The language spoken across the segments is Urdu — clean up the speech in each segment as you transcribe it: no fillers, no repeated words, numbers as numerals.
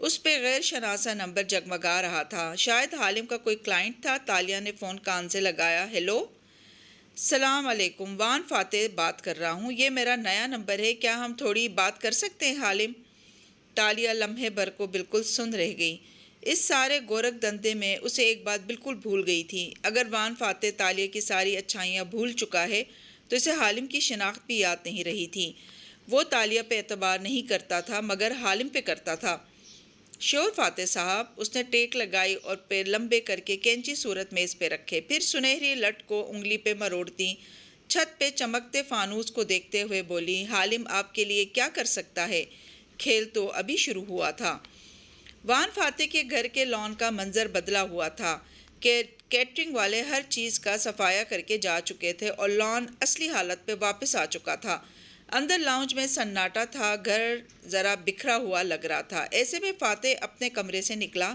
اس پہ غیر شناسا نمبر جگمگا رہا تھا۔ شاید حالم کا کوئی کلائنٹ تھا۔ تالیہ نے فون کان سے لگایا۔ ہیلو، السلام علیکم، وان فاتح بات کر رہا ہوں، یہ میرا نیا نمبر ہے، کیا ہم تھوڑی بات کر سکتے ہیں حالم؟ تالیہ لمحے بھر کو بالکل سن رہ گئی۔ اس سارے گورکھ دندے میں اسے ایک بات بالکل بھول گئی تھی۔ اگر وان فاتح تالیہ کی ساری اچھائیاں بھول چکا ہے تو اسے حالم کی شناخت بھی یاد نہیں رہی تھی۔ وہ تالیہ پہ اعتبار نہیں کرتا تھا مگر حالم پہ کرتا تھا۔ شور فاتح صاحب، اس نے ٹیک لگائی اور پیر لمبے کر کے کینچی صورت میز پہ رکھے، پھر سنہری لٹ کو انگلی پہ مروڑتی چھت پہ چمکتے فانوس کو دیکھتے ہوئے بولی، حالم آپ کے لیے کیا کر سکتا ہے؟ کھیل تو ابھی شروع ہوا تھا۔ وان فاتح کے گھر کے لان کا منظر بدلا ہوا تھا کہ کیٹرنگ والے ہر چیز کا صفایا کر کے جا چکے تھے اور لان اصلی حالت پہ واپس آ چکا تھا۔ اندر لاؤنج میں سناٹا تھا، گھر ذرا بکھرا ہوا لگ رہا تھا۔ ایسے میں فاتح اپنے کمرے سے نکلا۔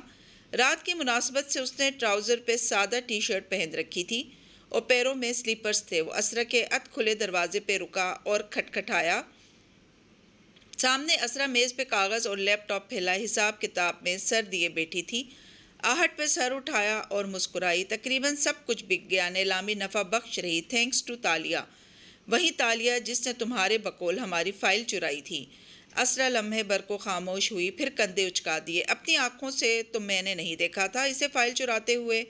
رات کی مناسبت سے اس نے ٹراؤزر پہ سادہ ٹی شرٹ پہن رکھی تھی اور پیروں میں سلیپرز تھے۔ وہ اسرا کے ات کھلے دروازے پہ رکا اور کھٹکھٹایا۔ سامنے اسرا میز پہ کاغذ اور لیپ ٹاپ پھیلا حساب کتاب میں سر دیے بیٹھی تھی۔ آہٹ پہ سر اٹھایا اور مسکرائی۔ تقریباً سب کچھ بک گیا، نیلامی نفع بخش رہی، تھینکس ٹو تالیہ، وہی تالیہ جس نے تمہارے بقول ہماری فائل چرائی تھی۔ اسرا لمحے بھر کو خاموش ہوئی، پھر کندھے اچکا دیے۔ اپنی آنکھوں سے تو میں نے نہیں دیکھا تھا اسے فائل چراتے ہوئے،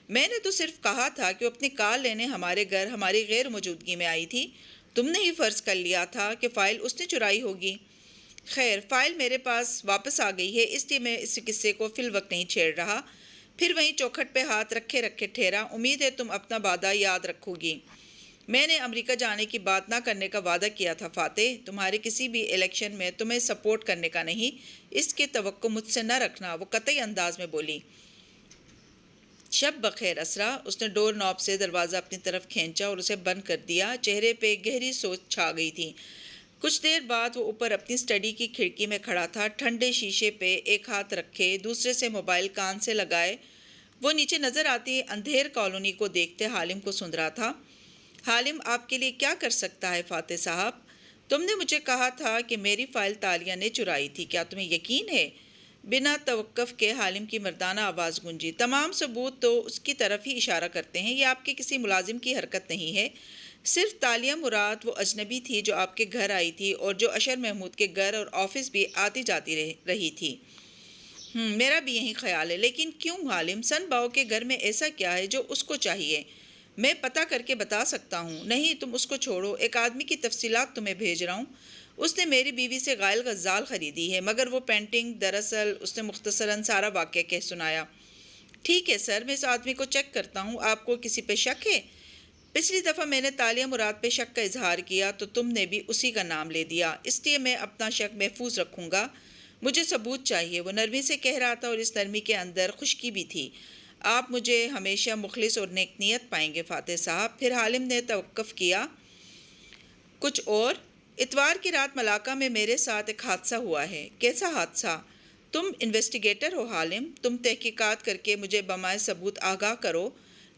میں نے تو صرف کہا تھا کہ وہ اپنی کار لینے ہمارے گھر ہماری غیر موجودگی میں آئی تھی، تم نے ہی فرض کر لیا تھا کہ فائل اس نے چرائی ہوگی۔ خیر، فائل میرے پاس واپس آ گئی ہے، اس لیے میں اس قصے کو فی الوقت نہیں چھیڑ رہا۔ پھر وہیں چوکھٹ پہ ہاتھ رکھے رکھے ٹھہرا، امید ہے تم اپنا وعدہ یاد رکھو گی۔ میں نے امریکہ جانے کی بات نہ کرنے کا وعدہ کیا تھا فاتح، تمہارے کسی بھی الیکشن میں تمہیں سپورٹ کرنے کا نہیں، اس کی توقع مجھ سے نہ رکھنا، وہ قطعی انداز میں بولی۔ شب بخیر اسرا، اس نے ڈور نوب سے دروازہ اپنی طرف کھینچا اور اسے بند کر دیا۔ چہرے پہ گہری سوچ چھا گئی تھی۔ کچھ دیر بعد وہ اوپر اپنی اسٹڈی کی کھڑکی میں کھڑا تھا، ٹھنڈے شیشے پہ ایک ہاتھ رکھے دوسرے سے موبائل کان سے لگائے وہ نیچے نظر آتی اندھیر کالونی کو دیکھتے حالم کو سن رہا تھا۔ حالم آپ کے لیے کیا کر سکتا ہے فاتح صاحب؟ تم نے مجھے کہا تھا کہ میری فائل تالیہ نے چرائی تھی، کیا تمہیں یقین ہے؟ بنا توقف کے حالم کی مردانہ آواز گونجی۔ تمام ثبوت تو اس کی طرف ہی اشارہ کرتے ہیں، یہ آپ کے کسی ملازم کی حرکت نہیں ہے، صرف تالیہ مراد وہ اجنبی تھی جو آپ کے گھر آئی تھی اور جو اشر محمود کے گھر اور آفس بھی آتی جاتی رہی تھی۔ میرا بھی یہی خیال ہے، لیکن کیوں حالم؟ سن باؤ کے گھر میں ایسا کیا ہے جو اس کو چاہیے؟ میں پتہ کر کے بتا سکتا ہوں۔ نہیں، تم اس کو چھوڑو، ایک آدمی کی تفصیلات تمہیں بھیج رہا ہوں۔ اس نے میری بیوی سے غائل غزال خریدی ہے، مگر وہ پینٹنگ دراصل اس نے مختصراً سارا واقعہ کہہ سنایا۔ ٹھیک ہے سر، میں اس آدمی کو چیک کرتا ہوں۔ آپ کو کسی پہ شک ہے؟ پچھلی دفعہ میں نے تالیہ مراد پہ شک کا اظہار کیا تو تم نے بھی اسی کا نام لے دیا، اس لیے میں اپنا شک محفوظ رکھوں گا۔ مجھے ثبوت چاہیے، وہ نرمی سے کہہ رہا تھا اور اس نرمی کے اندر خشکی بھی تھی۔ آپ مجھے ہمیشہ مخلص اور نیک نیت پائیں گے فاتح صاحب۔ پھر حالم نے توقف کیا۔ کچھ اور؟ اتوار کی رات ملاقہ میں میرے ساتھ ایک حادثہ ہوا ہے۔ کیسا حادثہ؟ تم انویسٹیگیٹر ہو حالم، تم تحقیقات کر کے مجھے بمائے ثبوت آگاہ کرو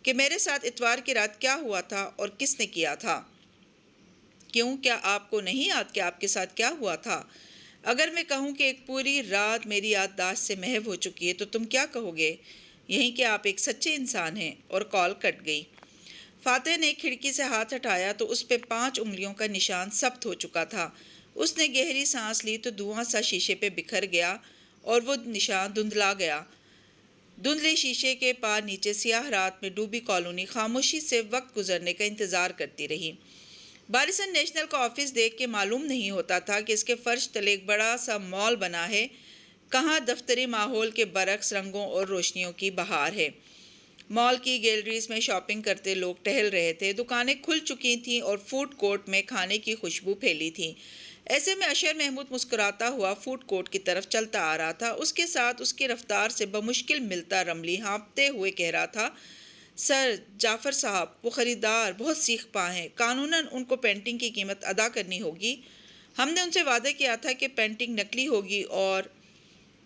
کہ میرے ساتھ اتوار کی رات کیا ہوا تھا اور کس نے کیا تھا۔ کیوں، کیا آپ کو نہیں یاد کہ آپ کے ساتھ کیا ہوا تھا؟ اگر میں کہوں کہ ایک پوری رات میری یادداشت سے محو ہو چکی ہے تو تم کیا کہو گے؟ یہی کہ آپ ایک سچے انسان ہیں۔ اور کال کٹ گئی۔ فاتح نے کھڑکی سے ہاتھ ہٹایا تو اس پہ 5 انگلیوں کا نشان ثبت ہو چکا تھا۔ اس نے گہری سانس لی تو دھواں سا شیشے پہ بکھر گیا اور وہ نشان دھندلا گیا۔ دھندلے شیشے کے پار نیچے سیاہ رات میں ڈوبی کالونی خاموشی سے وقت گزرنے کا انتظار کرتی رہی۔ بارسن نیشنل کا آفس دیکھ کے معلوم نہیں ہوتا تھا کہ اس کے فرش تلے ایک بڑا سا مال بنا ہے، کہاں دفتری ماحول کے برعکس رنگوں اور روشنیوں کی بہار ہے۔ مال کی گیلریز میں شاپنگ کرتے لوگ ٹہل رہے تھے، دکانیں کھل چکی تھیں اور فوڈ کورٹ میں کھانے کی خوشبو پھیلی تھی۔ ایسے میں اشر محمود مسکراتا ہوا فوڈ کورٹ کی طرف چلتا آ رہا تھا۔ اس کے ساتھ اس کی رفتار سے بمشکل ملتا رملی ہانپتے ہوئے کہہ رہا تھا، سر جعفر صاحب، وہ خریدار بہت سیخ پا ہیں، قانوناً ان کو پینٹنگ کی قیمت ادا کرنی ہوگی۔ ہم نے ان سے وعدہ کیا تھا کہ پینٹنگ نقلی ہوگی۔ اور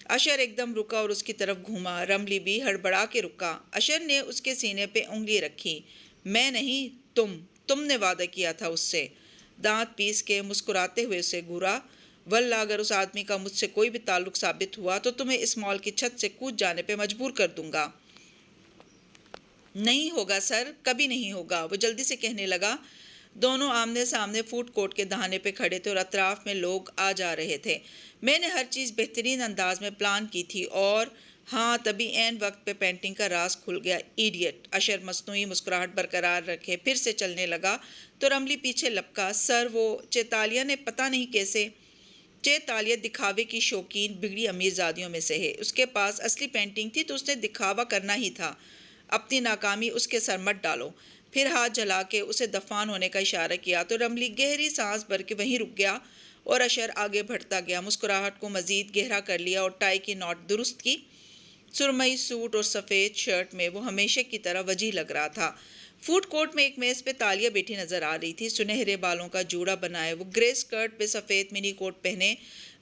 اشر ایک دم رکا اور اس کی طرف گھوما۔ رملی بھی ہڑبڑا کے رکا۔ اشر نے اس کے سینے پہ انگلی رکھی۔ میں نہیں، تم نے وعدہ کیا تھا اس سے۔ دانت پیس کے مسکراتے ہوئے اسے گھورا۔ واللہ اگر اس آدمی کا مجھ سے کوئی بھی تعلق ثابت ہوا تو تمہیں اس مال کی چھت سے کود جانے پہ مجبور کر دوں گا۔ نہیں ہوگا سر، کبھی نہیں ہوگا، وہ جلدی سے کہنے لگا۔ دونوں آمنے سامنے فوڈ کورٹ کے دہانے پہ کھڑے تھے اور اطراف میں لوگ آ جا رہے تھے۔ میں نے ہر چیز بہترین انداز میں پلان کی تھی اور ہاں تبھی عین وقت پہ پینٹنگ کا راز کھل گیا۔ ایڈیٹ! اشر مصنوعی مسکراہٹ برقرار رکھے پھر سے چلنے لگا تو رملی پیچھے لپکا۔ سر وہ چیتالیہ نے پتہ نہیں کیسے، چیتالیہ دکھاوے کی شوقین بگڑی امیر زادیوں میں سے ہے، اس کے پاس اصلی پینٹنگ تھی تو اس نے دکھاوا کرنا ہی تھا۔ اپنی ناکامی اس کے سر مت ڈالو۔ پھر ہاتھ جلا کے اسے دفان ہونے کا اشارہ کیا تو رملی گہری سانس بھر کے وہیں رک گیا اور اشر آگے بڑھتا گیا۔ مسکراہٹ کو مزید گہرا کر لیا اور ٹائی کی نوٹ درست کی۔ سرمئی سوٹ اور سفید شرٹ میں وہ ہمیشہ کی طرح وجیح لگ رہا تھا۔ فوڈ کورٹ میں ایک میز پہ تالیہ بیٹھی نظر آ رہی تھی، سنہرے بالوں کا جوڑا بنائے، وہ گرے سکرٹ پہ سفید منی کوٹ پہنے،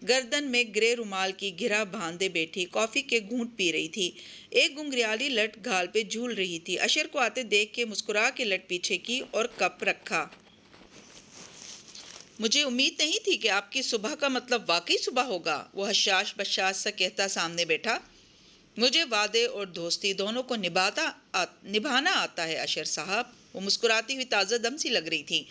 گردن میں گرے رومال کی گھرا باندھے بیٹھی کافی کے گھونٹ پی رہی تھی۔ ایک گنگریالی لٹ گھال پہ جھول رہی تھی۔ اشر کو آتے دیکھ کے مسکرا کے لٹ پیچھے کی اور کپ رکھا۔ مجھے امید نہیں تھی کہ آپ کی صبح کا مطلب واقعی صبح ہوگا، وہ حشاش بشاش سا کہتا سامنے بیٹھا۔ مجھے وعدے اور دوستی دونوں کو نبھانا آتا ہے اشر صاحب، وہ مسکراتی ہوئی تازہ دم سی لگ رہی تھی۔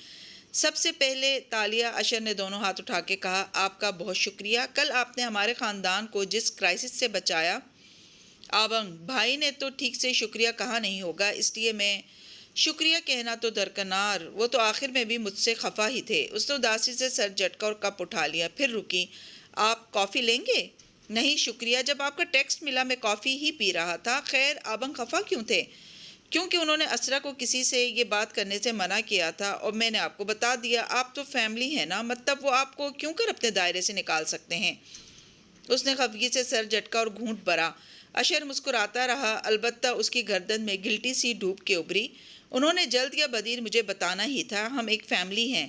سب سے پہلے تالیہ، اشر نے دونوں ہاتھ اٹھا کے کہا، آپ کا بہت شکریہ، کل آپ نے ہمارے خاندان کو جس کرائسس سے بچایا۔ آبنگ بھائی نے تو ٹھیک سے شکریہ کہا نہیں ہوگا، اس لیے میں شکریہ کہنا تو درکنار، وہ تو آخر میں بھی مجھ سے خفا ہی تھے۔ اس نے اداسی سے سر جھٹکا اور کپ اٹھا لیا، پھر رکی۔ آپ کافی لیں گے؟ نہیں شکریہ، جب آپ کا ٹیکسٹ ملا میں کافی ہی پی رہا تھا۔ خیر آبنگ خفا کیوں تھے؟ کیونکہ انہوں نے اسرا کو کسی سے یہ بات کرنے سے منع کیا تھا اور میں نے آپ کو بتا دیا۔ آپ تو فیملی ہیں نا، مطلب وہ آپ کو کیوں کر اپنے دائرے سے نکال سکتے ہیں؟ اس نے خفگی سے سر جھٹکا اور گھونٹ بھرا۔ اشر مسکراتا رہا، البتہ اس کی گردن میں گلٹی سی ڈوب کے ابھری۔ انہوں نے جلد یا بدیر مجھے بتانا ہی تھا، ہم ایک فیملی ہیں۔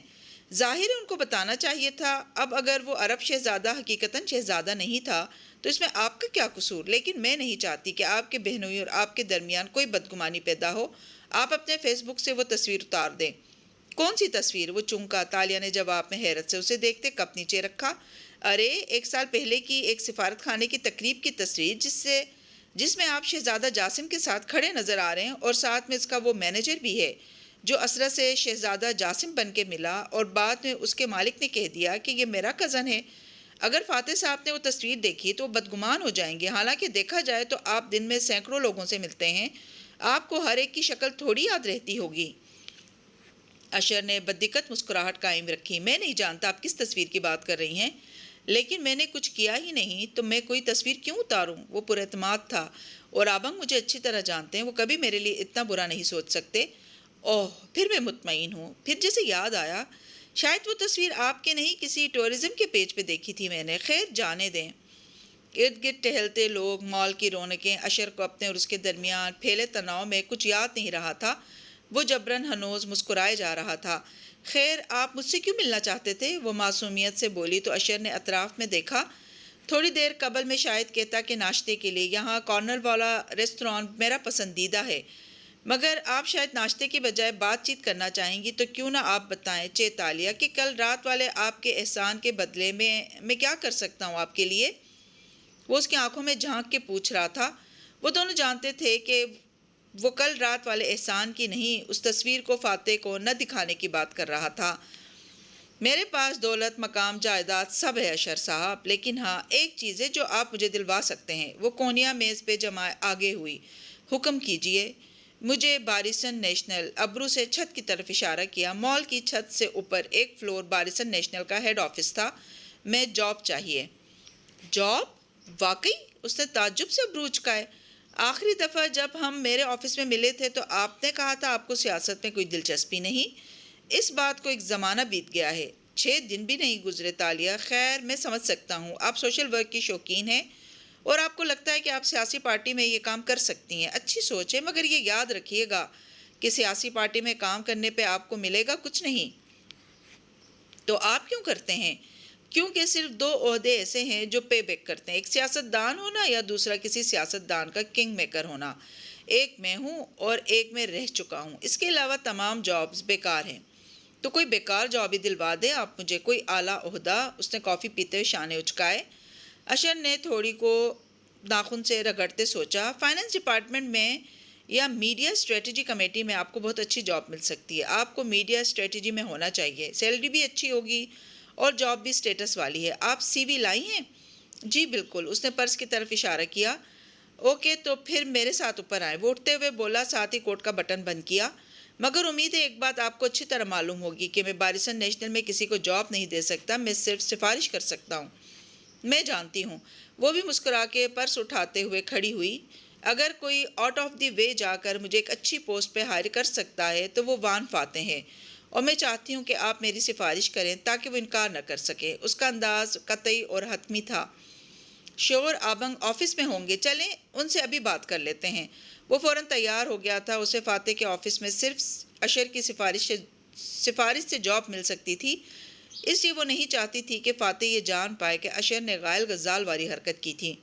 ظاہر ہے ان کو بتانا چاہیے تھا۔ اب اگر وہ عرب شہزادہ حقیقتاً شہزادہ نہیں تھا تو اس میں آپ کا کیا قصور؟ لیکن میں نہیں چاہتی کہ آپ کے بہنوئی اور آپ کے درمیان کوئی بدگمانی پیدا ہو۔ آپ اپنے فیس بک سے وہ تصویر اتار دیں۔ کون سی تصویر؟ وہ چونکا۔ تالیہ نے جواب میں حیرت سے اسے دیکھتے کپ نیچے رکھا۔ ارے 1 سال پہلے کی ایک سفارت خانے کی تقریب کی تصویر جس میں آپ شہزادہ جاسم کے ساتھ کھڑے نظر آ رہے ہیں اور ساتھ میں اس کا وہ مینیجر بھی ہے جو اسرا سے شہزادہ جاسم بن کے ملا اور بعد میں اس کے مالک نے کہہ دیا کہ یہ میرا کزن ہے۔ اگر فاتح صاحب نے وہ تصویر دیکھی تو وہ بدگمان ہو جائیں گے۔ حالانکہ دیکھا جائے تو آپ دن میں سینکڑوں لوگوں سے ملتے ہیں، آپ کو ہر ایک کی شکل تھوڑی یاد رہتی ہوگی۔ اشر نے بددقت مسکراہٹ قائم رکھی۔ میں نہیں جانتا آپ کس تصویر کی بات کر رہی ہیں، لیکن میں نے کچھ کیا ہی نہیں تو میں کوئی تصویر کیوں اتاروں؟ وہ پر اعتماد تھا اور آبنگ مجھے اچھی طرح جانتے ہیں، وہ کبھی میرے لیے اتنا برا نہیں سوچ سکتے۔ اوہ پھر میں مطمئن ہوں۔ پھر جیسے یاد آیا، شاید وہ تصویر آپ کے نہیں کسی ٹورزم کے پیج پہ دیکھی تھی میں نے۔ خیر جانے دیں۔ ارد گرد ٹہلتے لوگ، مال کی رونقیں، اشر کو اپنے اور اس کے درمیان پھیلے تناؤ میں کچھ یاد نہیں رہا تھا۔ وہ جبراً ہنوز مسکرائے جا رہا تھا۔ خیر آپ مجھ سے کیوں ملنا چاہتے تھے؟ وہ معصومیت سے بولی تو اشر نے اطراف میں دیکھا۔ تھوڑی دیر قبل میں شاید کہتا کہ ناشتے کے لیے، یہاں کارنر والا ریستوران میرا پسندیدہ ہے، مگر آپ شاید ناشتے کی بجائے بات چیت کرنا چاہیں گی، تو کیوں نہ آپ بتائیں چیتالیہ کہ کل رات والے آپ کے احسان کے بدلے میں کیا کر سکتا ہوں آپ کے لیے؟ وہ اس کی آنکھوں میں جھانک کے پوچھ رہا تھا۔ وہ دونوں جانتے تھے کہ وہ کل رات والے احسان کی نہیں، اس تصویر کو فاتح کو نہ دکھانے کی بات کر رہا تھا۔ میرے پاس دولت، مقام، جائیداد سب ہے اشر صاحب، لیکن ہاں ایک چیز ہے جو آپ مجھے دلوا سکتے ہیں۔ وہ کونیا میز پہ جمع آگے ہوئی۔ حکم کیجئے۔ مجھے باریسن نیشنل، ابرو سے چھت کی طرف اشارہ کیا۔ مال کی چھت سے اوپر ایک فلور باریسن نیشنل کا ہیڈ آفس تھا۔ میں جاب چاہیے۔ جاب؟ واقعی؟ اس نے تعجب سے ابرو اچکائے۔ آخری دفعہ جب ہم میرے آفس میں ملے تھے تو آپ نے کہا تھا آپ کو سیاست میں کوئی دلچسپی نہیں۔ اس بات کو ایک زمانہ بیت گیا ہے، 6 دن بھی نہیں گزرے تالیہ۔ خیر میں سمجھ سکتا ہوں، آپ سوشل ورک کی شوقین ہیں اور آپ کو لگتا ہے کہ آپ سیاسی پارٹی میں یہ کام کر سکتی ہیں۔ اچھی سوچ ہے، مگر یہ یاد رکھیے گا کہ سیاسی پارٹی میں کام کرنے پہ آپ کو ملے گا کچھ نہیں۔ تو آپ کیوں کرتے ہیں؟ کیونکہ صرف 2 عہدے ایسے ہیں جو پے بیک کرتے ہیں، ایک سیاست دان ہونا یا دوسرا کسی سیاست دان کا کنگ میکر ہونا۔ ایک میں ہوں اور ایک میں رہ چکا ہوں، اس کے علاوہ تمام جابز بیکار ہیں۔ تو کوئی بیکار جاب ہی دلوا دے آپ مجھے، کوئی اعلیٰ عہدہ۔ اس نے کافی پیتے ہوئے شانے اچکائے۔ اشر نے تھوڑی کو ناخن سے رگڑتے سوچا، فائنانس ڈپارٹمنٹ میں یا میڈیا اسٹریٹجی کمیٹی میں آپ کو بہت اچھی جاب مل سکتی ہے۔ آپ کو میڈیا اسٹریٹجی میں ہونا چاہیے، سیلری بھی اچھی ہوگی اور جاب بھی اسٹیٹس والی ہے۔ آپ سی وی لائی ہیں؟ جی بالکل۔ اس نے پرس کی طرف اشارہ کیا۔ اوکے تو پھر میرے ساتھ اوپر آئیں، وہ اٹھتے ہوئے بولا، ساتھ ہی کوٹ کا بٹن بند کیا۔ مگر امید ہے ایک بات آپ کو اچھی طرح معلوم ہوگی کہ میں بارسن نیشنل میں کسی کو جاب نہیں دے سکتا، میں صرف سفارش کر سکتا ہوں۔ میں جانتی ہوں۔ وہ بھی مسکرا کے پرس اٹھاتے ہوئے کھڑی ہوئی۔ اگر کوئی آؤٹ آف دی وے جا کر مجھے ایک اچھی پوسٹ پہ ہائر کر سکتا ہے تو وہ وان فاتح ہے، اور میں چاہتی ہوں کہ آپ میری سفارش کریں تاکہ وہ انکار نہ کر سکے۔ اس کا انداز قطعی اور حتمی تھا۔ شور آبنگ آفس میں ہوں گے، چلیں ان سے ابھی بات کر لیتے ہیں۔ وہ فوراً تیار ہو گیا تھا۔ اسے فاتح کے آفس میں صرف اشر کی سفارش سے جاب مل سکتی تھی، اس لیے وہ نہیں چاہتی تھی کہ فاتح یہ جان پائے کہ اشر نے غائل غزال والی حرکت کی تھی۔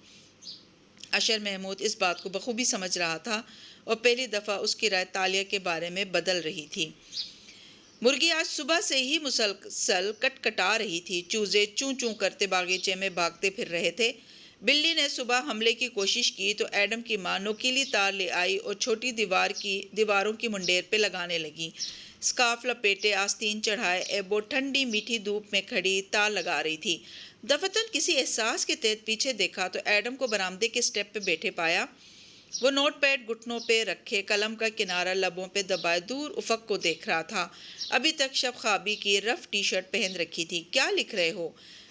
اشر محمود اس بات کو بخوبی سمجھ رہا تھا اور پہلی دفعہ اس کی رائے تالیہ کے بارے میں بدل رہی تھی۔ مرغی آج صبح سے ہی مسلسل کٹکٹا رہی تھی۔ چوزے چوں چوں کرتے باغیچے میں بھاگتے پھر رہے تھے۔ بلی نے صبح حملے کی کوشش کی تو ایڈم کی ماں نوکیلی تار لے آئی اور چھوٹی دیواروں کی منڈیر پہ لگانے لگی۔ اسکارف لپیٹے، آستین چڑھائے ایبو ٹھنڈی میٹھی دھوپ میں کھڑی تار لگا رہی تھی۔ دفتن کسی احساس کے تحت پیچھے دیکھا تو ایڈم کو برآمدے کے سٹیپ پہ بیٹھے پایا۔ وہ نوٹ پیڈ گھٹنوں پہ رکھے، قلم کا کنارہ لبوں پہ دبائے دور افق کو دیکھ رہا تھا۔ ابھی تک شب خوابی کی رف ٹی شرٹ پہن رکھی تھی۔ کیا لکھ رہے ہو؟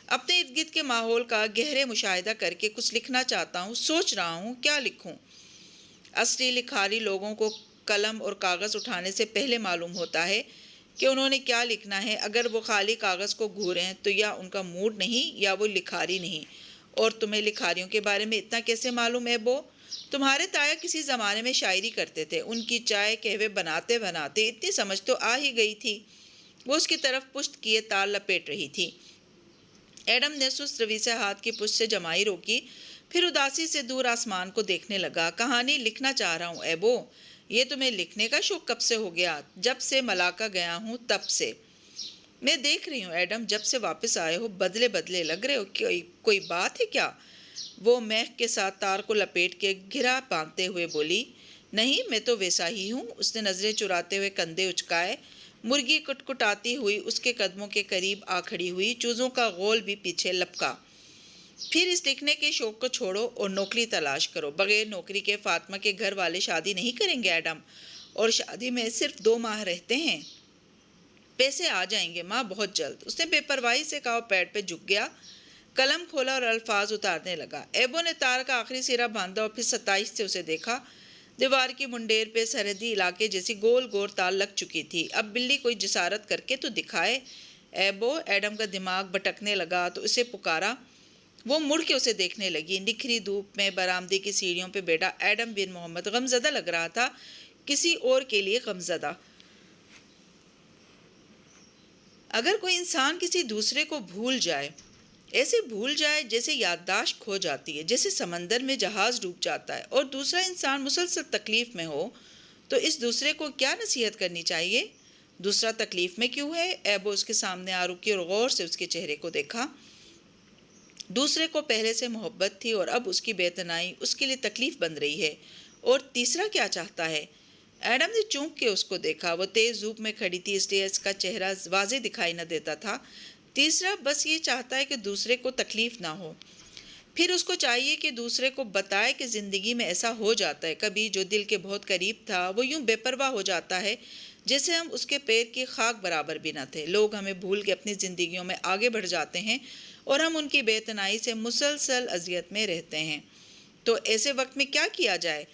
اپنے ارد گرد کے ماحول کا گہرے مشاہدہ کر کے کچھ لکھنا چاہتا ہوں، سوچ رہا ہوں کیا لکھوں۔ اصلی لکھاری لوگوں کو قلم اور کاغذ اٹھانے سے پہلے معلوم ہوتا ہے کہ انہوں نے کیا لکھنا ہے۔ اگر وہ خالی کاغذ کو گھوریں تو یا ان کا موڈ نہیں یا وہ لکھاری نہیں۔ اور تمہیں لکھاریوں کے بارے میں اتنا کیسے معلوم ہے بو؟ تمہارے تایا کسی زمانے میں شاعری کرتے تھے، ان کی چائے قہوے بناتے بناتے اتنی سمجھ تو آ ہی گئی تھی۔ وہ اس کی طرف پشت کیے تار لپیٹ رہی تھی۔ ایڈم نے سست روی سے ہاتھ کی پشت سے جمائی روکی، پھر اداسی سے دور آسمان کو دیکھنے لگا۔ کہانی لکھنا چاہ رہا ہوں ایبو۔ یہ تمہیں لکھنے کا شوق کب سے ہو گیا؟ جب سے ملاکا گیا ہوں تب سے۔ میں دیکھ رہی ہوں ایڈم، جب سے واپس آئے ہو بدلے بدلے لگ رہے ہو، کوئی بات ہے کیا؟ وہ میخ کے ساتھ تار کو لپیٹ کے گھرا باندھتے ہوئے بولی۔ نہیں، میں تو ویسا ہی ہوں۔ اس نے نظریں چراتے ہوئے کندھے اچکائے۔ مرغی کٹکٹاتی ہوئی اس کے قدموں کے قریب آ کھڑی ہوئی، چوزوں کا غول بھی پیچھے لپکا۔ پھر اس لکھنے کے شوق کو چھوڑو اور نوکری تلاش کرو۔ بغیر نوکری کے فاطمہ کے گھر والے شادی نہیں کریں گے ایڈم، اور شادی میں صرف 2 ماہ رہتے ہیں۔ پیسے آ جائیں گے ماں بہت جلد۔ اس نے بے پرواہی سے کہا، پیڈ پہ جھک گیا، قلم کھولا اور الفاظ اتارنے لگا۔ ایبو نے تار کا آخری سرا باندھا اور پھر ستائش سے اسے دیکھا۔ دیوار کی منڈیر پہ سرحدی علاقے جیسی گول گول تار لگ چکی تھی۔ اب بلی کوئی جسارت کر کے تو دکھائے ایبو۔ ایڈم کا دماغ بھٹکنے لگا تو اسے پکارا۔ وہ مڑ کے اسے دیکھنے لگی۔ نکھری دھوپ میں برآمدے کی سیڑھیوں پہ بیٹھا ایڈم بن محمد غمزدہ لگ رہا تھا، کسی اور کے لیے غمزدہ۔ اگر کوئی انسان کسی دوسرے کو بھول جائے، ایسے بھول جائے جیسے یادداشت کھو جاتی ہے، جیسے سمندر میں جہاز ڈوب جاتا ہے، اور دوسرا انسان مسلسل تکلیف میں ہو، تو اس دوسرے کو کیا نصیحت کرنی چاہیے؟ دوسرا تکلیف میں کیوں ہے؟ ایبو اس کے سامنے آ رکی اور غور سے اس کے چہرے کو دیکھا۔ دوسرے کو پہلے سے محبت تھی اور اب اس کی بے اعتنائی اس کے لیے تکلیف بن رہی ہے۔ اور تیسرا کیا چاہتا ہے؟ ایڈم نے چونک کے اس کو دیکھا۔ وہ تیز دھوپ میں کھڑی تھی اس لیے اس کا چہرہ واضح دکھائی نہ دیتا تھا۔ تیسرا بس یہ چاہتا ہے کہ دوسرے کو تکلیف نہ ہو۔ پھر اس کو چاہیے کہ دوسرے کو بتائے کہ زندگی میں ایسا ہو جاتا ہے کبھی، جو دل کے بہت قریب تھا وہ یوں بے پرواہ ہو جاتا ہے جیسے ہم اس کے پیر کی خاک برابر بھی نہ تھے۔ لوگ ہمیں بھول کے اپنی زندگیوں میں آگے بڑھ جاتے ہیں اور ہم ان کی بے اعتنائی سے مسلسل اذیت میں رہتے ہیں۔ تو ایسے وقت میں کیا کیا جائے؟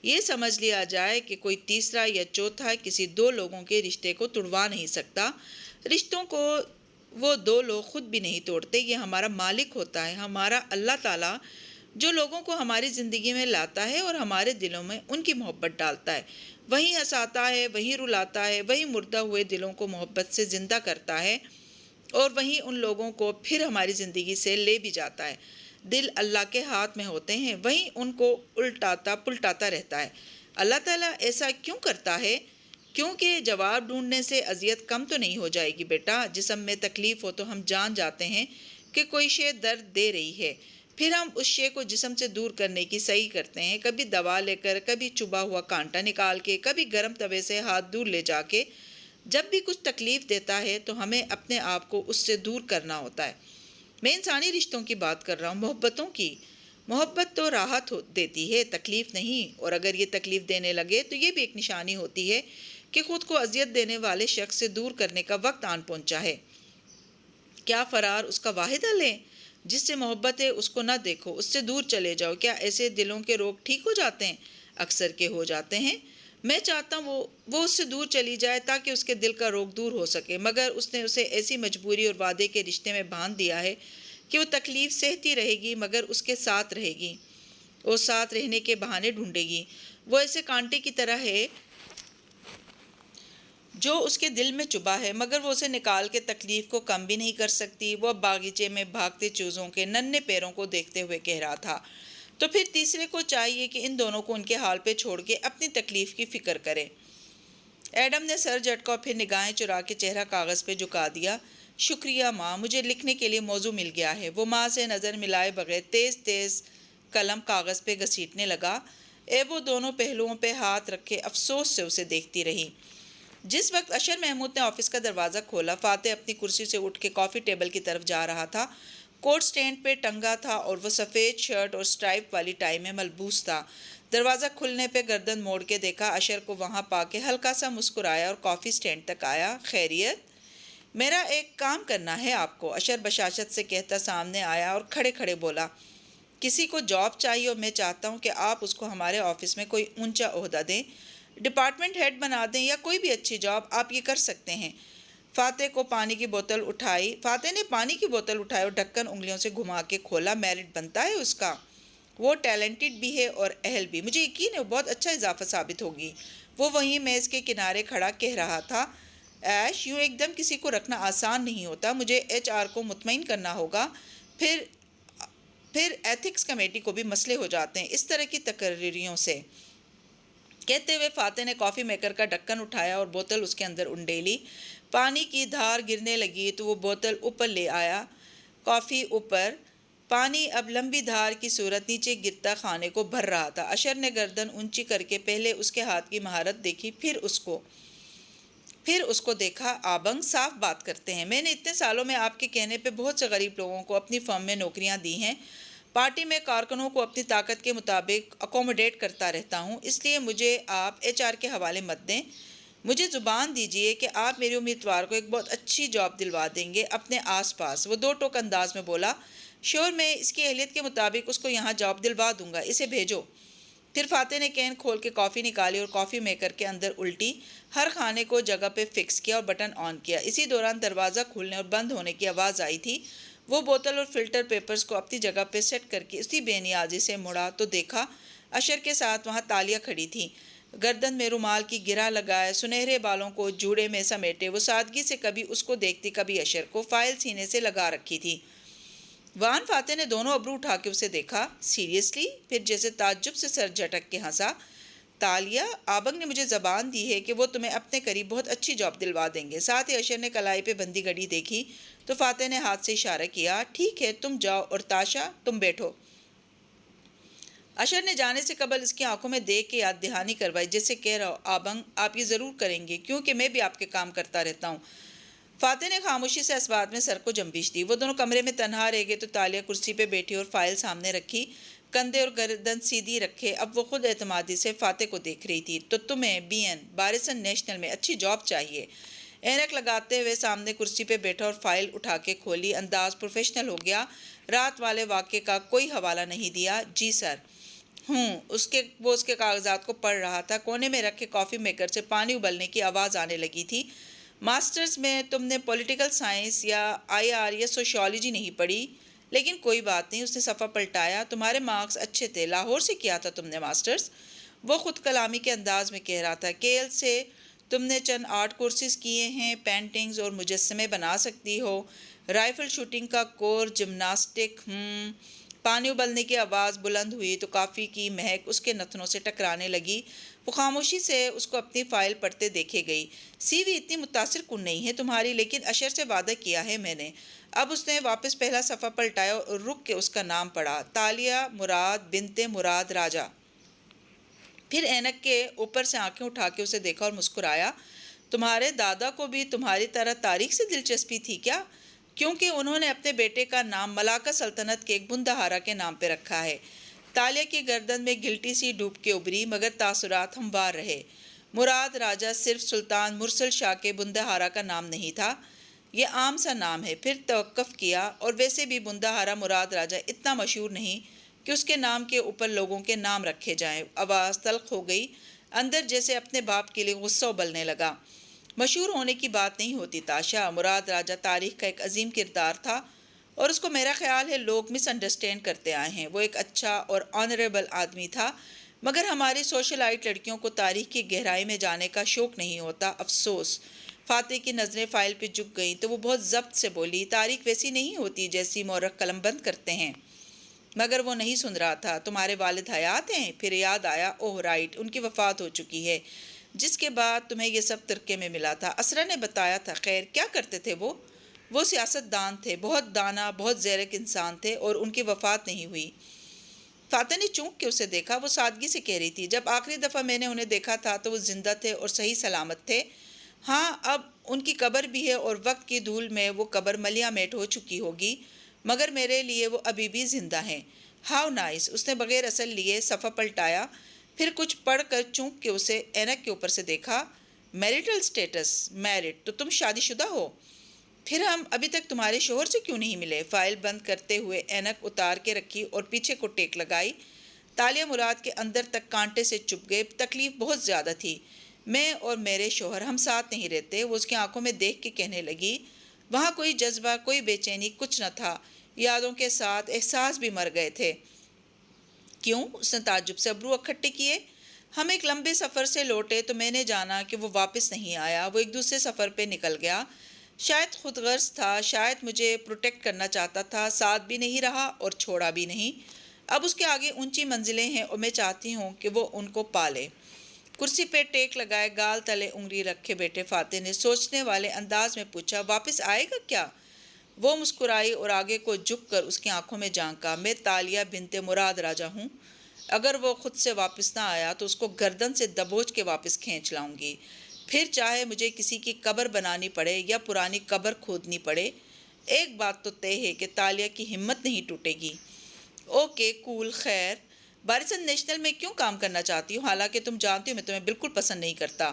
یہ سمجھ لیا جائے کہ کوئی تیسرا یا چوتھا کسی 2 لوگوں کے رشتے کو توڑوا نہیں سکتا۔ رشتوں کو وہ 2 لوگ خود بھی نہیں توڑتے، یہ ہمارا مالک ہوتا ہے، ہمارا اللہ تعالیٰ، جو لوگوں کو ہماری زندگی میں لاتا ہے اور ہمارے دلوں میں ان کی محبت ڈالتا ہے، وہی ہنساتا ہے، وہی رلاتا ہے، وہی مردہ ہوئے دلوں کو محبت سے زندہ کرتا ہے، اور وہیں ان لوگوں کو پھر ہماری زندگی سے لے بھی جاتا ہے۔ دل اللہ کے ہاتھ میں ہوتے ہیں، وہیں ان کو الٹاتا پلٹاتا رہتا ہے۔ اللہ تعالیٰ ایسا کیوں کرتا ہے؟ کیونکہ جواب ڈھونڈنے سے اذیت کم تو نہیں ہو جائے گی بیٹا۔ جسم میں تکلیف ہو تو ہم جان جاتے ہیں کہ کوئی شے درد دے رہی ہے، پھر ہم اس شے کو جسم سے دور کرنے کی صحیح کرتے ہیں، کبھی دوا لے کر، کبھی چبھا ہوا کانٹا نکال کے، کبھی گرم توے سے ہاتھ دور لے جا کے۔ جب بھی کچھ تکلیف دیتا ہے تو ہمیں اپنے آپ کو اس سے دور کرنا ہوتا ہے۔ میں انسانی رشتوں کی بات کر رہا ہوں، محبتوں کی۔ محبت تو راحت دیتی ہے، تکلیف نہیں، اور اگر یہ تکلیف دینے لگے تو یہ بھی ایک نشانی ہوتی ہے کہ خود کو اذیت دینے والے شخص سے دور کرنے کا وقت آن پہنچا ہے۔ کیا فرار اس کا واحد حل ہے؟ جس سے محبت ہے اس کو نہ دیکھو، اس سے دور چلے جاؤ۔ کیا ایسے دلوں کے روگ ٹھیک ہو جاتے ہیں؟ اکثر کے ہو جاتے ہیں۔ میں چاہتا ہوں وہ اس سے دور چلی جائے تاکہ اس کے دل کا روگ دور ہو سکے، مگر اس نے اسے ایسی مجبوری اور وعدے کے رشتے میں باندھ دیا ہے کہ وہ تکلیف سہتی رہے گی مگر اس کے ساتھ رہے گی، اور ساتھ رہنے کے بہانے ڈھونڈے گی۔ وہ ایسے کانٹے کی طرح ہے جو اس کے دل میں چبھا ہے، مگر وہ اسے نکال کے تکلیف کو کم بھی نہیں کر سکتی۔ وہ اب باغیچے میں بھاگتے چوزوں کے ننھے پیروں کو دیکھتے ہوئے کہہ رہا تھا، تو پھر تیسرے کو چاہیے کہ ان دونوں کو ان کے حال پہ چھوڑ کے اپنی تکلیف کی فکر کرے۔ ایڈم نے سر جھٹکا اور پھر نگاہیں چرا کے چہرہ کاغذ پہ جھکا دیا۔ شکریہ ماں، مجھے لکھنے کے لیے موضوع مل گیا ہے۔ وہ ماں سے نظر ملائے بغیر تیز تیز قلم کاغذ پہ گھسیٹنے لگا۔ ایبو دونوں پہلوؤں پہ ہاتھ رکھے افسوس سے اسے دیکھتی رہی۔ جس وقت اشر محمود نے آفس کا دروازہ کھولا، فاتح اپنی کرسی سے اٹھ کے کافی ٹیبل کی طرف جا رہا تھا۔ کوٹ سٹینڈ پہ ٹنگا تھا اور وہ سفید شرٹ اور سٹرائپ والی ٹائی میں ملبوس تھا۔ دروازہ کھلنے پہ گردن موڑ کے دیکھا، اشر کو وہاں پا کے ہلکا سا مسکرایا اور کافی سٹینڈ تک آیا۔ خیریت؟ میرا ایک کام کرنا ہے آپ کو، اشر بشاشت سے کہتا سامنے آیا اور کھڑے کھڑے بولا۔ کسی کو جاب چاہیے اور میں چاہتا ہوں کہ آپ اس کو ہمارے آفس میں کوئی اونچا عہدہ دیں، ڈپارٹمنٹ ہیڈ بنا دیں یا کوئی بھی اچھی جاب، آپ یہ کر سکتے ہیں۔ فاتح نے پانی کی بوتل اٹھائی اور ڈھکن انگلیوں سے گھما کے کھولا۔ میرٹ بنتا ہے اس کا، وہ ٹیلنٹڈ بھی ہے اور اہل بھی، مجھے یقین ہے وہ بہت اچھا اضافہ ثابت ہوگی۔ وہ وہیں میز کے کنارے کھڑا کہہ رہا تھا، ایش یوں ایک دم کسی کو رکھنا آسان نہیں ہوتا، مجھے ایچ آر کو مطمئن کرنا ہوگا، پھر ایتھکس کمیٹی کو بھی مسئلے ہو جاتے ہیں اس طرح کی تقرریوں سے۔ کہتے ہوئے فاتح نے کافی میکر کا ڈھکن اٹھایا اور بوتل اس کے اندر انڈیلی۔ پانی کی دھار گرنے لگی تو وہ بوتل اوپر لے آیا، کافی اوپر۔ پانی اب لمبی دھار کی صورت نیچے گرتا خانے کو بھر رہا تھا۔ اشر نے گردن اونچی کر کے پہلے اس کے ہاتھ کی مہارت دیکھی، پھر اس کو دیکھا۔ آبنگ صاف بات کرتے ہیں، میں نے اتنے سالوں میں آپ کے کہنے پہ بہت سے غریب لوگوں کو اپنی فرم میں نوکریاں دی ہیں، پارٹی میں کارکنوں کو اپنی طاقت کے مطابق اکوموڈیٹ کرتا رہتا ہوں، اس لیے مجھے آپ ایچ آر کے حوالے مت دیں۔ مجھے زبان دیجئے کہ آپ میری امیدوار کو ایک بہت اچھی جاب دلوا دیں گے اپنے آس پاس۔ وہ دو ٹوک انداز میں بولا، شور، میں اس کی اہلیت کے مطابق اس کو یہاں جاب دلوا دوں گا، اسے بھیجو۔ پھر فاتح نے کین کھول کے کافی نکالی اور کافی میکر کے اندر الٹی، ہر خانے کو جگہ پہ فکس کیا اور بٹن آن کیا۔ اسی دوران دروازہ کھلنے اور بند ہونے کی آواز آئی تھی۔ وہ بوتل اور فلٹر پیپرز کو اپنی جگہ پہ سیٹ کر کے اسی بے نیازی سے مڑا تو دیکھا اشر کے ساتھ وہاں تالیہ کھڑی تھی، گردن میں رومال کی گرہ لگائے، سنہرے بالوں کو جوڑے میں سمیٹے۔ وہ سادگی سے کبھی اس کو دیکھتی کبھی اشر کو، فائل سینے سے لگا رکھی تھی۔ وان فاتح نے دونوں ابرو اٹھا کے اسے دیکھا۔ سیریسلی؟ پھر جیسے تعجب سے سر جھٹک کے ہنسا۔ تالیہ، آبنگ نے مجھے زبان دی ہے کہ وہ تمہیں اپنے قریب بہت اچھی جاب دلوا دیں گے۔ ساتھ ہی اشر نے کلائی پہ بندی گھڑی دیکھی تو فاتح نے ہاتھ سے اشارہ کیا، ٹھیک ہے تم جاؤ، اور تاشا تم بیٹھو۔ اشر نے جانے سے قبل اس کی آنکھوں میں دیکھ کے یاد دہانی کروائی، جیسے کہہ رہا ہو، آبنگ آپ یہ ضرور کریں گے کیونکہ میں بھی آپ کے کام کرتا رہتا ہوں۔ فاتح نے خاموشی سے اس بات میں سر کو جنبش دی۔ وہ دونوں کمرے میں تنہا رہ گئے تو تالیہ کرسی پہ بیٹھی اور فائل سامنے رکھی، کندھے اور گردن سیدھی رکھے۔ اب وہ خود اعتمادی سے فاتح کو دیکھ رہی تھی۔ تو تمہیں بی این بارسن نیشنل میں اچھی جاب چاہیے؟ اینک لگاتے ہوئے سامنے کرسی پہ بیٹھا اور فائل اٹھا کے کھولی۔ انداز پروفیشنل ہو گیا۔ رات والے واقعے کا کوئی حوالہ نہیں دیا؟ جی سر۔ وہ اس کے کاغذات کو پڑھ رہا تھا۔ کونے میں رکھے کافی میکر سے پانی ابلنے کی آواز آنے لگی تھی۔ ماسٹرز میں تم نے پولیٹیکل سائنس یا آئی آر یا سوشیالوجی نہیں پڑھی، لیکن کوئی بات نہیں، اس نے صفحہ پلٹایا، تمہارے مارکس اچھے تھے۔ لاہور سے کیا تھا تم نے ماسٹرز؟ وہ خود کلامی کے انداز میں کہہ رہا تھا، کیل سے تم نے چند آرٹ کورسز کیے ہیں، پینٹنگز اور مجسمے بنا سکتی ہو، رائفل شوٹنگ کا کورس، جمناسٹک، پانی ابلنے کی آواز بلند ہوئی تو کافی کی مہک اس کے نتنوں سے ٹکرانے لگی۔ وہ خاموشی سے اس کو اپنی فائل پڑھتے دیکھے گئی۔ سی وی اتنی متاثر کن نہیں ہے تمہاری، لیکن اشر سے وعدہ کیا ہے میں نے۔ اب اس نے واپس پہلا صفحہ پلٹایا اور رک کے اس کا نام پڑھا، تالیہ مراد بنت مراد راجہ۔ پھر اینک کے اوپر سے آنکھیں اٹھا کے اسے دیکھا اور مسکرایا۔ تمہارے دادا کو بھی تمہاری طرح تاریخ سے دلچسپی تھی کیا؟ کیونکہ انہوں نے اپنے بیٹے کا نام ملاکہ سلطنت کے ایک بندہارا کے نام پہ رکھا ہے۔ تالیہ کی گردن میں گلٹی سی ڈوب کے ابری، مگر تاثرات ہموار رہے۔ مراد راجہ صرف سلطان مرسل شاہ کے بندہارا کا نام نہیں تھا، یہ عام سا نام ہے۔ پھر توقف کیا، اور ویسے بھی بندہارا مراد راجہ اتنا مشہور نہیں کہ اس کے نام کے اوپر لوگوں کے نام رکھے جائیں۔ آواز تلخ ہو گئی، اندر جیسے اپنے باپ کے لیے غصہ ابلنے لگا۔ مشہور ہونے کی بات نہیں ہوتی تاشا، مراد راجہ تاریخ کا ایک عظیم کردار تھا، اور اس کو میرا خیال ہے لوگ مس انڈرسٹینڈ کرتے آئے ہیں۔ وہ ایک اچھا اور آنریبل آدمی تھا، مگر ہماری سوشلائٹ لڑکیوں کو تاریخ کی گہرائی میں جانے کا شوق نہیں ہوتا، افسوس۔ فاتح کی نظریں فائل پہ جھک گئیں تو وہ بہت ضبط سے بولی، تاریخ ویسی نہیں ہوتی جیسی مورخ قلم بند کرتے ہیں۔ مگر وہ نہیں سن رہا تھا۔ تمہارے والد حیات ہیں؟ پھر یاد آیا، اوہ رائٹ، ان کی وفات ہو چکی ہے، جس کے بعد تمہیں یہ سب ترکے میں ملا تھا۔ اسرا نے بتایا تھا۔ خیر کیا کرتے تھے وہ سیاست دان تھے، بہت دانا، بہت زیرک انسان تھے، اور ان کی وفات نہیں ہوئی۔ فاتح نے چونک کے اسے دیکھا۔ وہ سادگی سے کہہ رہی تھی، جب آخری دفعہ میں نے انہیں دیکھا تھا تو وہ زندہ تھے اور صحیح سلامت تھے۔ ہاں، اب ان کی قبر بھی ہے، اور وقت کی دھول میں وہ قبر ملیا میٹ ہو چکی ہوگی، مگر میرے لیے وہ ابھی بھی زندہ ہیں۔ How nice. اس نے بغیر اصل لیے صفحہ پلٹایا، پھر کچھ پڑھ کر چونک کے اسے اینک کے اوپر سے دیکھا۔ Marital status? میرڈ؟ تو تم شادی شدہ ہو؟ پھر ہم ابھی تک تمہارے شوہر سے کیوں نہیں ملے؟ فائل بند کرتے ہوئے اینک اتار کے رکھی اور پیچھے کو ٹیک لگائی۔ تالیہ مراد کے اندر تک کانٹے سے چبھ گئے۔ تکلیف بہت زیادہ تھی۔ میں اور میرے شوہر ہم ساتھ نہیں رہتے۔ وہ اس کی آنکھوں میں دیکھ کے کہنے لگی، وہاں کوئی جذبہ، کوئی بے چینی، کچھ نہ تھا۔ یادوں کے ساتھ احساس بھی مر گئے تھے۔ کیوں؟ اس نے تعجب سے ابرو اکھٹے کیے۔ ہم ایک لمبے سفر سے لوٹے تو میں نے جانا کہ وہ واپس نہیں آیا۔ وہ ایک دوسرے سفر پہ نکل گیا۔ شاید خود غرض تھا، شاید مجھے پروٹیکٹ کرنا چاہتا تھا۔ ساتھ بھی نہیں رہا اور چھوڑا بھی نہیں۔ اب اس کے آگے اونچی منزلیں ہیں اور میں چاہتی ہوں کہ وہ ان کو پالے۔ کرسی پہ ٹیک لگائے، گال تلے انگلی رکھے بیٹھے فاتح نے سوچنے والے انداز میں پوچھا، واپس آئے گا کیا؟ وہ مسکرائی اور آگے کو جھک کر اس کی آنکھوں میں جھانکا۔ میں تالیہ بنت مراد راجہ ہوں۔ اگر وہ خود سے واپس نہ آیا تو اس کو گردن سے دبوچ کے واپس کھینچ لاؤں گی، پھر چاہے مجھے کسی کی قبر بنانی پڑے یا پرانی قبر کھودنی پڑے۔ ایک بات تو طے ہے کہ تالیہ کی ہمت نہیں ٹوٹے گی۔ اوکے کول، خیر۔ بارسن نیشنل میں کیوں کام کرنا چاہتی ہوں، حالانکہ تم جانتی ہو میں تمہیں بالکل پسند نہیں کرتا۔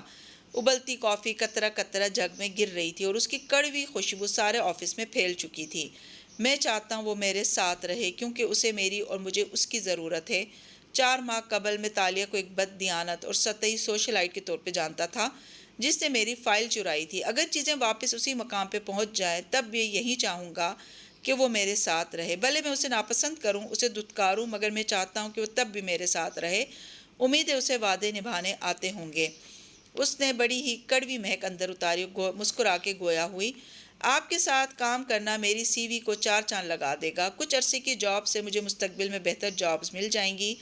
ابلتی کافی قطرہ قطرہ جگ میں گر رہی تھی اور اس کی کڑوی خوشبو سارے آفس میں پھیل چکی تھی۔ میں چاہتا ہوں وہ میرے ساتھ رہے، کیونکہ اسے میری اور مجھے اس کی ضرورت ہے۔ 4 ماہ قبل میں تالیہ کو ایک بد دیانت اور سطحی سوشلائٹ کے طور پہ جانتا تھا، جس نے میری فائل چرائی تھی۔ اگر چیزیں واپس اسی مقام پہ پہنچ جائیں تب بھی یہی چاہوں گا کہ وہ میرے ساتھ رہے۔ بھلے میں اسے ناپسند کروں، اسے دھتکاروں، مگر میں چاہتا ہوں کہ وہ تب بھی میرے ساتھ رہے۔ امید ہے اسے وعدے نبھانے آتے ہوں گے۔ اس نے بڑی ہی کڑوی مہک اندر اتاری، مسکرا کے گویا ہوئی، آپ کے ساتھ کام کرنا میری سی وی کو 4 چاند لگا دے گا۔ کچھ عرصے کی جاب سے مجھے مستقبل میں بہتر جابز مل جائیں گی،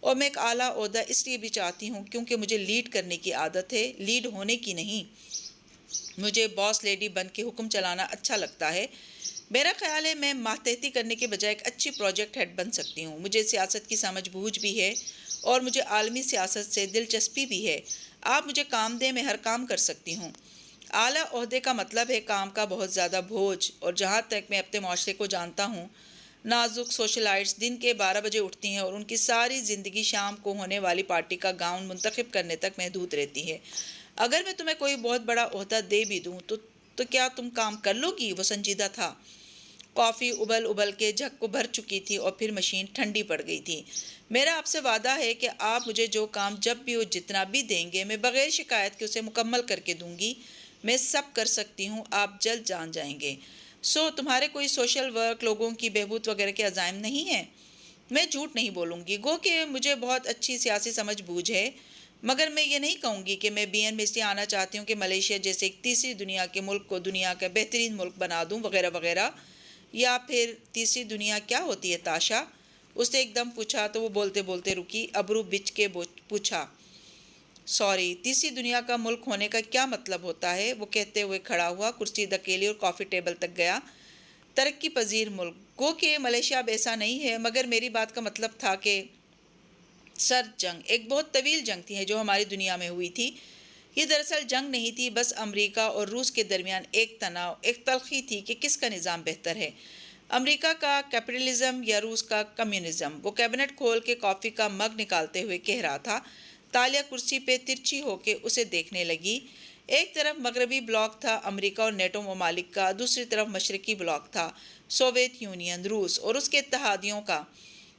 اور میں ایک اعلیٰ عہدہ اس لیے بھی چاہتی ہوں کیونکہ مجھے لیڈ کرنے کی عادت ہے، لیڈ ہونے کی نہیں۔ مجھے باس لیڈی بن کے حکم چلانا اچھا لگتا ہے۔ میرا خیال ہے میں ماتحتی کرنے کے بجائے ایک اچھی پروجیکٹ ہیڈ بن سکتی ہوں۔ مجھے سیاست کی سمجھ بوجھ بھی ہے اور مجھے عالمی سیاست سے دلچسپی بھی ہے۔ آپ مجھے کام دیں، میں ہر کام کر سکتی ہوں۔ اعلیٰ عہدے کا مطلب ہے کام کا بہت زیادہ بوجھ، اور جہاں تک میں اپنے معاشرے کو جانتا ہوں، نازک سوشلائٹس دن کے 12 بجے اٹھتی ہیں اور ان کی ساری زندگی شام کو ہونے والی پارٹی کا گاؤن منتخب کرنے تک محدود رہتی ہے۔ اگر میں تمہیں کوئی بہت بڑا عہدہ دے بھی دوں تو کیا تم کام کر لو گی؟ وہ سنجیدہ تھا۔ کافی ابل کے جھگ کو بھر چکی تھی اور پھر مشین ٹھنڈی پڑ گئی تھی۔ میرا آپ سے وعدہ ہے کہ آپ مجھے جو کام جب بھی اور جتنا بھی دیں گے، میں بغیر شکایت کے اسے مکمل کر کے دوں گی۔ میں سب کر سکتی ہوں، آپ جلد جان جائیں گے۔ تمہارے کوئی سوشل ورک، لوگوں کی بہبود وغیرہ کے عزائم نہیں ہیں؟ میں جھوٹ نہیں بولوں گی، گو کہ مجھے بہت اچھی سیاسی سمجھ بوجھ ہے، مگر میں یہ نہیں کہوں گی کہ میں بی این میں اس لیے آنا چاہتی ہوں کہ ملیشیا جیسے ایک تیسری دنیا کے ملک کو دنیا کا بہترین ملک بنا دوں وغیرہ وغیرہ۔ یا پھر تیسری دنیا کیا ہوتی ہے تاشا؟ اس نے ایک دم پوچھا تو وہ بولتے بولتے رکی، ابرو بچ کے پوچھا، سوری، تیسری دنیا کا ملک ہونے کا کیا مطلب ہوتا ہے؟ وہ کہتے ہوئے کھڑا ہوا، کرسی دھکیلی اور کافی ٹیبل تک گیا۔ ترقی پذیر ملک، گو کہ ملیشیا اب ایسا نہیں ہے، مگر میری بات کا مطلب تھا کہ سرد جنگ، ایک بہت طویل جنگ تھی جو ہماری دنیا میں ہوئی تھی۔ یہ دراصل جنگ نہیں تھی، بس امریکہ اور روس کے درمیان ایک تناؤ، ایک تلخی تھی کہ کس کا نظام بہتر ہے، امریکہ کا کیپٹلزم یا روس کا کمیونزم۔ وہ کیبنٹ کھول کے کافی کا مگ نکالتے ہوئے کہہ رہا تھا۔ تالیہ کرسی پہ ترچھی ہو کے اسے دیکھنے لگی۔ ایک طرف مغربی بلاک تھا امریکہ اور نیٹو ممالک کا، دوسری طرف مشرقی بلاک تھا سوویت یونین، روس اور اس کے اتحادیوں کا۔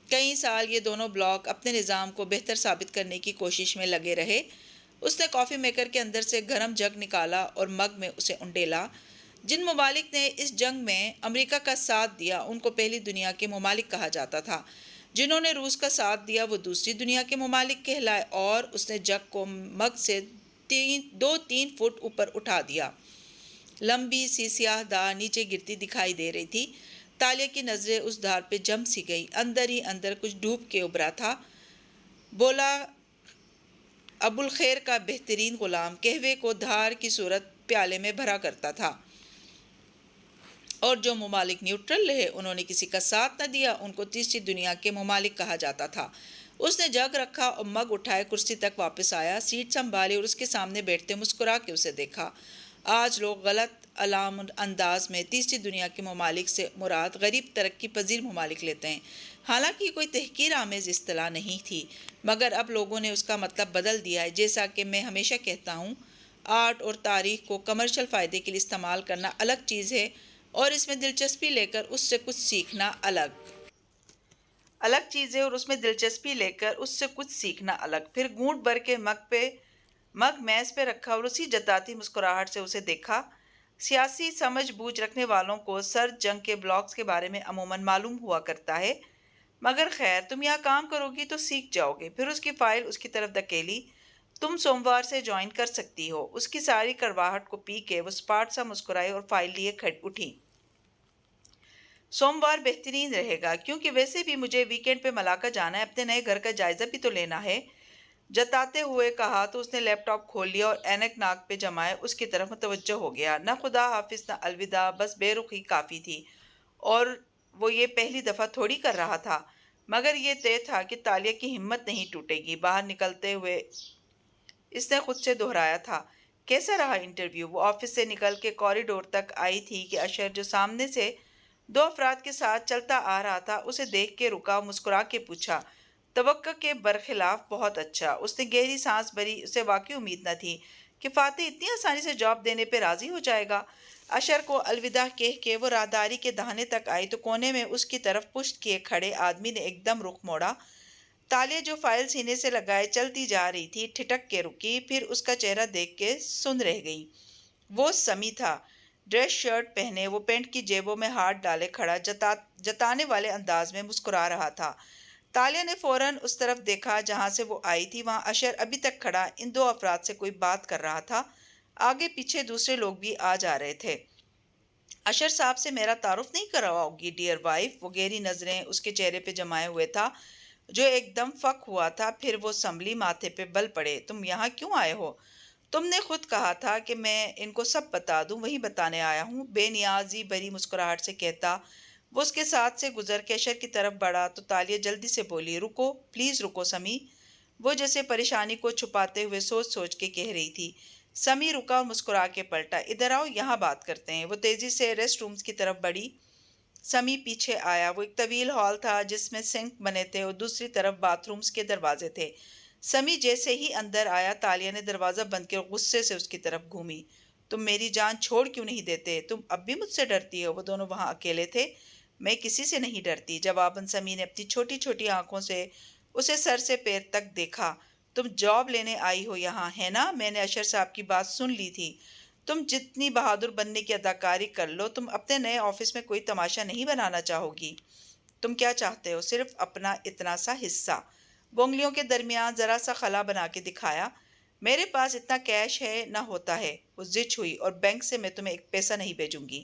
کئی سال یہ دونوں بلاک اپنے نظام کو بہتر ثابت کرنے کی کوشش میں لگے رہے۔ اس نے کافی میکر کے اندر سے گرم جگ نکالا اور مگ میں اسے انڈیلا۔ جن ممالک نے اس جنگ میں امریکہ کا ساتھ دیا ان کو پہلی دنیا کے ممالک کہا جاتا تھا، جنہوں نے روس کا ساتھ دیا وہ دوسری دنیا کے ممالک کہلائے، اور اس نے جگ کو مگ سے 2-3 فٹ اوپر اٹھا دیا۔ لمبی سی سیاہ دھار نیچے گرتی دکھائی دے رہی تھی۔ تالیہ کی نظریں اس دھار پہ جم سی گئی، اندر ہی اندر کچھ ڈوب کے ابھرا تھا۔ بولا، ابوالخیر کا بہترین غلام قہوے کو دھار کی صورت پیالے میں بھرا کرتا تھا، اور جو ممالک نیوٹرل رہے، انہوں نے کسی کا ساتھ نہ دیا، ان کو تیسری دنیا کے ممالک کہا جاتا تھا۔ اس نے جگ رکھا اور مگ اٹھائے کرسی تک واپس آیا، سیٹ سنبھالی اور اس کے سامنے بیٹھتے مسکرا کے اسے دیکھا۔ آج لوگ غلط علام انداز میں تیسری دنیا کے ممالک سے مراد غریب ترقی پذیر ممالک لیتے ہیں، حالانکہ یہ کوئی تحقیر آمیز اصطلاح نہیں تھی، مگر اب لوگوں نے اس کا مطلب بدل دیا ہے۔ جیسا کہ میں ہمیشہ کہتا ہوں، آرٹ اور تاریخ کو کمرشل فائدے کے لیے استعمال کرنا الگ چیز ہے، اور اس میں دلچسپی لے کر اس سے کچھ سیکھنا الگ چیز ہے، اور اس میں دلچسپی لے کر اس سے کچھ سیکھنا الگ۔ پھر گھونٹ بھر کے مگ میز پہ رکھا اور اسی جتاتی مسکراہٹ سے اسے دیکھا۔ سیاسی سمجھ بوجھ رکھنے والوں کو سرد جنگ کے بلاکس کے بارے میں عموماً معلوم ہوا کرتا ہے، مگر خیر، تم یہاں کام کرو گی تو سیکھ جاؤ گے۔ پھر اس کی فائل اس کی طرف دھکیلی، تم سوموار سے جوائن کر سکتی ہو۔ اس کی ساری کڑواہٹ کو پی کے وہ سپاٹ سا مسکرائی اور فائل لیے اٹھی۔ سوموار بہترین رہے گا، کیونکہ ویسے بھی مجھے ویکینڈ پہ ملاقہ جانا ہے، اپنے نئے گھر کا جائزہ بھی تو لینا ہے، جتاتے ہوئے کہا تو اس نے لیپ ٹاپ کھول لیا اور اینک ناک پہ جمائے اس کی طرف متوجہ ہو گیا۔ نہ خدا حافظ نہ الوداع، بس بے رخی کافی تھی، اور وہ یہ پہلی دفعہ تھوڑی کر رہا تھا، مگر یہ طے تھا کہ تالیہ کی ہمت نہیں ٹوٹے گی۔ باہر نکلتے ہوئے اس نے خود سے دہرایا تھا، کیسا رہا انٹرویو؟ وہ آفس سے نکل کے کوریڈور تک آئی تھی کہ اشر، جو سامنے سے 2 افراد کے ساتھ چلتا آ رہا تھا، اسے دیکھ کے رکا اور مسکرا کے پوچھا، توقع کے برخلاف بہت اچھا۔ اس نے گہری سانس بھری، اسے واقعی امید نہ تھی کہ فاتح اتنی آسانی سے جواب دینے پہ راضی ہو جائے گا۔ اشر کو الوداع کہہ کے وہ راہداری کے دہانے تک آئی تو کونے میں اس کی طرف پشت کیے کھڑے آدمی نے ایک دم رخ موڑا۔ تالیہ جو فائل سینے سے لگائے چلتی جا رہی تھی، ٹھٹک کے رکی، پھر اس کا چہرہ دیکھ کے سن رہ گئی۔ وہ سمی تھا، ڈریس شرٹ پہنے، وہ پینٹ کی جیبوں میں ہاتھ ڈالے کھڑا، جتانے والے انداز میں مسکرا رہا تھا۔ تالیہ نے فوراً اس طرف دیکھا جہاں سے وہ آئی تھی۔ وہاں اشر ابھی تک کھڑا ان 2 افراد سے کوئی بات کر رہا تھا، آگے پیچھے دوسرے لوگ بھی آ جا رہے تھے۔ اشر صاحب سے میرا تعارف نہیں کرواؤ گی ڈیئر وائف؟ وہ گہری نظریں اس کے چہرے پہ جمائے ہوئے تھا جو ایک دم فک ہوا تھا، پھر وہ سنبھلی، ماتھے پہ بل پڑے۔ تم یہاں کیوں آئے ہو؟ تم نے خود کہا تھا کہ میں ان کو سب بتا دوں، وہی بتانے آیا ہوں، بے نیازی بھری مسکراہٹ سے کہتا وہ اس کے ساتھ سے گزر کے اشر کی طرف بڑھا تو تالیہ جلدی سے بولی، رکو پلیز رکو سمی۔ وہ جیسے پریشانی کو چھپاتے ہوئے سوچ سوچ کے کہہ رہی تھی۔ سمی رکا اور مسکرا کے پلٹا، ادھر آؤ یہاں بات کرتے ہیں۔ وہ تیزی سے ریسٹ رومز کی طرف بڑھی، سمی پیچھے آیا۔ وہ ایک طویل ہال تھا جس میں سنک بنے تھے اور دوسری طرف باتھ رومز کے دروازے تھے۔ سمی جیسے ہی اندر آیا، تالیہ نے دروازہ بند کیا اور غصے سے اس کی طرف گھومی۔ تم میری جان چھوڑ کیوں نہیں دیتے؟ تم اب بھی مجھ سے ڈرتی ہو؟ وہ دونوں وہاں اکیلے تھے۔ میں کسی سے نہیں ڈرتی، جواباً سمی نے اپنی چھوٹی چھوٹی آنکھوں سے اسے سر سے پیر تک دیکھا۔ تم جاب لینے آئی ہو یہاں، ہے نا؟ میں نے اشر صاحب کی بات سن لی تھی۔ تم جتنی بہادر بننے کی اداکاری کر لو، تم اپنے نئے آفس میں کوئی تماشا نہیں بنانا چاہو گی۔ تم کیا چاہتے ہو؟ صرف اپنا اتنا سا حصہ۔ وہ انگلیوں کے درمیان ذرا سا خلا بنا کے دکھایا۔ میرے پاس اتنا کیش ہے نہ ہوتا ہے۔ وہ زچ ہوئی، اور بینک سے میں تمہیں ایک پیسہ نہیں بھیجوں گی۔